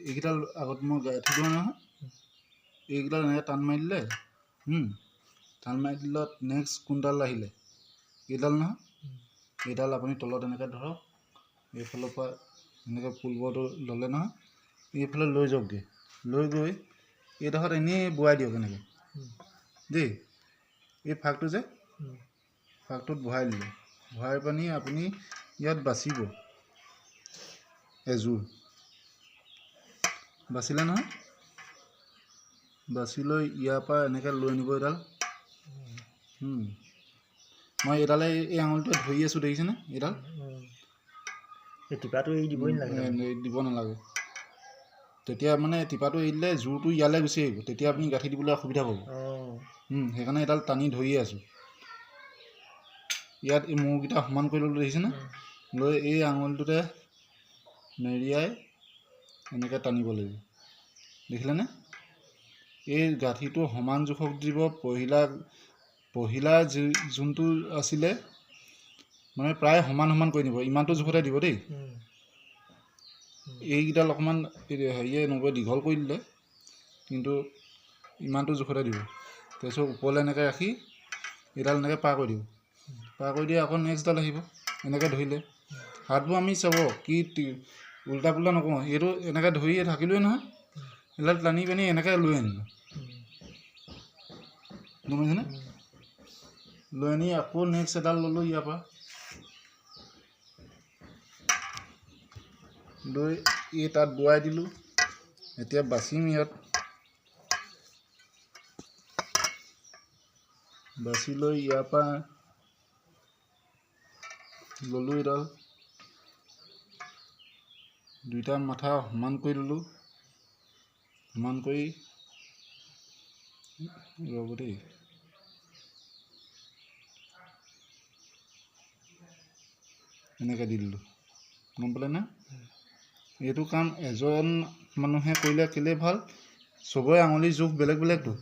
এইকেইডাল আগত মই গাঁঠি দিওঁ নহয়, এইকেইডাল এনেকৈ টান মাৰি দিলে, টান মাৰি দিলত নেক্সট কোনডাল আহিলে এইডাল নহয়, এইডাল আপুনি তলত এনেকৈ ধৰক, এইফালৰ পৰা এনেকৈ পুলবৰটো ল'লে নহয়, এইফালে লৈ যাওকগৈ, লৈ গৈ এইডোখৰত এনেই বোৱাই দিয়ক এনেকৈ দেই। এই ফাকটো যে ফাকটোত ভৰাই দিলে, ভৰাই পানি আপুনি ইয়াত বাচিব এযোৰ, বাচিলে নহয়, বাচি লৈ ইয়াৰ পৰা এনেকৈ লৈ আনিব এইডাল। মই এইডালে এই আঙুলিটোৱে ধৰি আছোঁ, দেখিছেনে? এইডাল টিপাটো এৰি দিবই নালাগে, দিব নালাগে। তেতিয়া মানে টিপাটো এৰি দিলে জোৰটো ইয়ালৈ গুচি আহিব, তেতিয়া আপুনি গাঁঠি দিবলৈ অসুবিধা পাব। সেইকাৰণে এইডাল টানি ধৰিয়ে আছোঁ। ইয়াত এই মূৰকেইটা সমান কৰি ল'লোঁ, দেখিছেনে? লৈ এই আঙুলিটোতে মেৰিয়াই এনেকৈ টানিব লাগিব, দেখিলেনে? এই গাঁঠিটো সমান জোখত দিব। পহিলা যোনটো আছিলে মানে প্ৰায় সমান সমান কৰি দিব, ইমানটো জোখতে দিব দেই। এইকেইডাল অকণমান হেৰিয়ে নগৈ দীঘল কৰি দিলে, কিন্তু ইমানটো জোখতে দিব। তাৰপিছত ওপৰলৈ এনেকৈ ৰাখি এইডাল এনেকৈ পাৰ কৰি দিব, পাৰ কৰি দিয়ে আকৌ নেক্সটডাল আহিব এনেকৈ ধৰিলে। হাতবোৰ আমি চাব কি উল্টা পুল্টা নকৰোঁ, এইটো এনেকৈ ধৰিয়ে থাকিলোৱে নহয়, এইডাল টানি পানি এনেকৈ লৈ আনিলোঁ, গম পাইছেনে? লৈ আনি আকৌ নেক্সট এডাল ল'লোঁ ইয়াৰ পৰা, লৈ এই তাত বোৱাই দিলোঁ। এতিয়া বাচিম, ইয়াত বাচি লৈ ইয়াৰ পৰা ল'লোঁ এডাল, দুইটা মাথা সমান কৰি ল'লোঁ, সমান কৰি ৰ'ব দেই, এনেকৈ দি দিলোঁ, গম পালেনে? এইটো কাম এজন মানুহে কৰিলে কেলৈ ভাল, চবৰে আঙুলিৰ জোখ বেলেগ বেলেগটো।